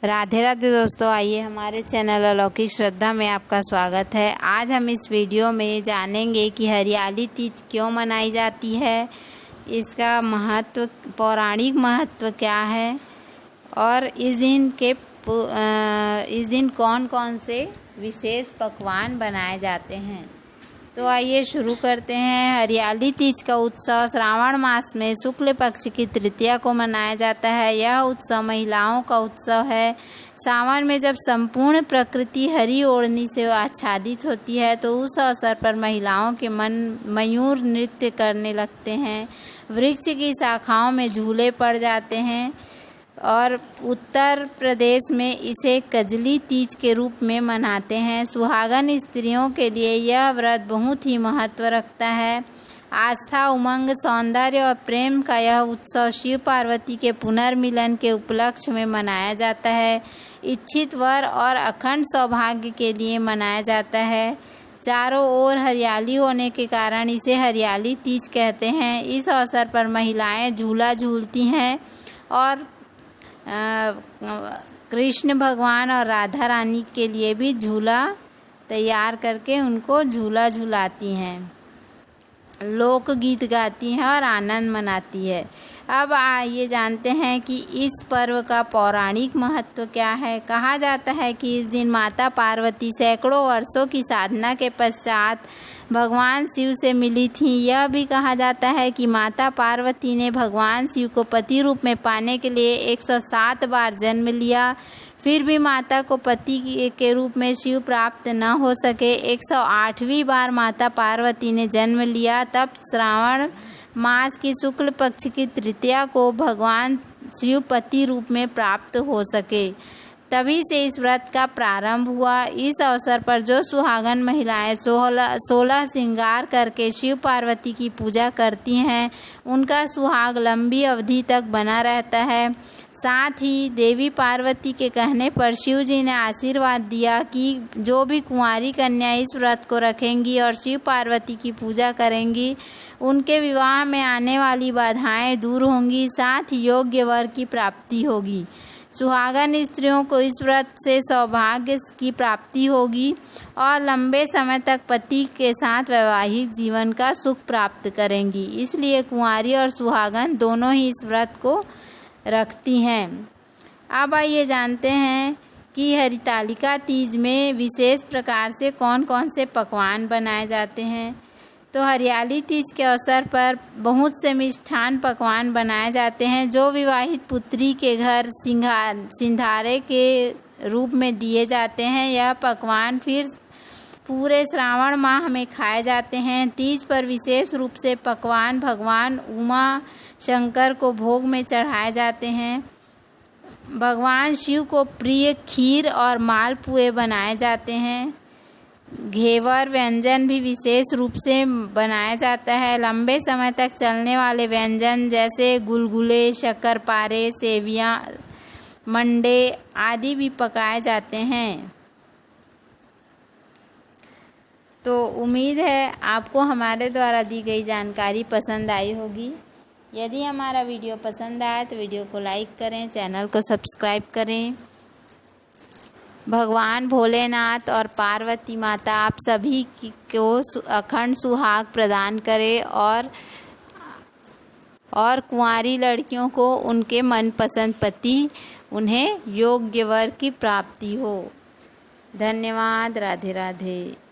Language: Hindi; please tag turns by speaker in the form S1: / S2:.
S1: राधे राधे दोस्तों, आइए हमारे चैनल अलौकिक श्रद्धा में आपका स्वागत है। आज हम इस वीडियो में जानेंगे कि हरियाली तीज क्यों मनाई जाती है, इसका महत्व, पौराणिक महत्व क्या है और इस दिन कौन कौन से विशेष पकवान बनाए जाते हैं। तो आइए शुरू करते हैं। हरियाली तीज का उत्सव श्रावण मास में शुक्ल पक्ष की तृतीया को मनाया जाता है। यह उत्सव महिलाओं का उत्सव है। सावन में जब संपूर्ण प्रकृति हरी ओढ़नी से आच्छादित होती है तो उस अवसर पर महिलाओं के मन मयूर नृत्य करने लगते हैं। वृक्ष की शाखाओं में झूले पड़ जाते हैं और उत्तर प्रदेश में इसे कजली तीज के रूप में मनाते हैं। सुहागन स्त्रियों के लिए यह व्रत बहुत ही महत्व रखता है। आस्था, उमंग, सौंदर्य और प्रेम का यह उत्सव शिव पार्वती के पुनर्मिलन के उपलक्ष्य में मनाया जाता है। इच्छित वर और अखंड सौभाग्य के लिए मनाया जाता है। चारों ओर हरियाली होने के कारण इसे हरियाली तीज कहते हैं। इस अवसर पर महिलाएं झूला झूलती हैं और कृष्ण भगवान और राधा रानी के लिए भी झूला तैयार करके उनको झूला झुलाती हैं, लोकगीत गाती हैं और आनंद मनाती है। अब आइए जानते हैं कि इस पर्व का पौराणिक महत्व क्या है। कहा जाता है कि इस दिन माता पार्वती सैकड़ों वर्षों की साधना के पश्चात भगवान शिव से मिली थीं। यह भी कहा जाता है कि माता पार्वती ने भगवान शिव को पति रूप में पाने के लिए 107 बार जन्म लिया, फिर भी माता को पति के रूप में शिव प्राप्त न हो सके। 108वीं बार माता पार्वती ने जन्म लिया, तब श्रावण मास की शुक्ल पक्ष की तृतीया को भगवान शिव पति रूप में प्राप्त हो सके। तभी से इस व्रत का प्रारंभ हुआ। इस अवसर पर जो सुहागन महिलाएं 16 श्रृंगार करके शिव पार्वती की पूजा करती हैं, उनका सुहाग लंबी अवधि तक बना रहता है। साथ ही देवी पार्वती के कहने पर शिव जी ने आशीर्वाद दिया कि जो भी कुंवारी कन्या इस व्रत को रखेंगी और शिव पार्वती की पूजा करेंगी, उनके विवाह में आने वाली बाधाएं दूर होंगी, साथ ही योग्य वर की प्राप्ति होगी। सुहागन स्त्रियों को इस व्रत से सौभाग्य की प्राप्ति होगी और लंबे समय तक पति के साथ वैवाहिक जीवन का सुख प्राप्त करेंगी। इसलिए कुंवारी और सुहागन दोनों ही इस व्रत को रखती हैं। अब आइए जानते हैं कि हरितालिका तीज में विशेष प्रकार से कौन कौन से पकवान बनाए जाते हैं। तो हरियाली तीज के अवसर पर बहुत से मिष्ठान पकवान बनाए जाते हैं जो विवाहित पुत्री के घर सिंधारे के रूप में दिए जाते हैं। यह पकवान फिर पूरे श्रावण माह में खाए जाते हैं। तीज पर विशेष रूप से पकवान भगवान उमा शंकर को भोग में चढ़ाए जाते हैं। भगवान शिव को प्रिय खीर और मालपुए बनाए जाते हैं। घेवर व्यंजन भी विशेष रूप से बनाया जाता है। लंबे समय तक चलने वाले व्यंजन जैसे गुलगुले, शक्करपारे, सेवियाँ, मंडे आदि भी पकाए जाते हैं। तो उम्मीद है आपको हमारे द्वारा दी गई जानकारी पसंद आई होगी। यदि हमारा वीडियो पसंद आए तो वीडियो को लाइक करें, चैनल को सब्सक्राइब करें। भगवान भोलेनाथ और पार्वती माता आप सभी को अखंड सुहाग प्रदान करें और कुंवारी लड़कियों को उनके मनपसंद पति, उन्हें योग्य वर की प्राप्ति हो। धन्यवाद। राधे राधे।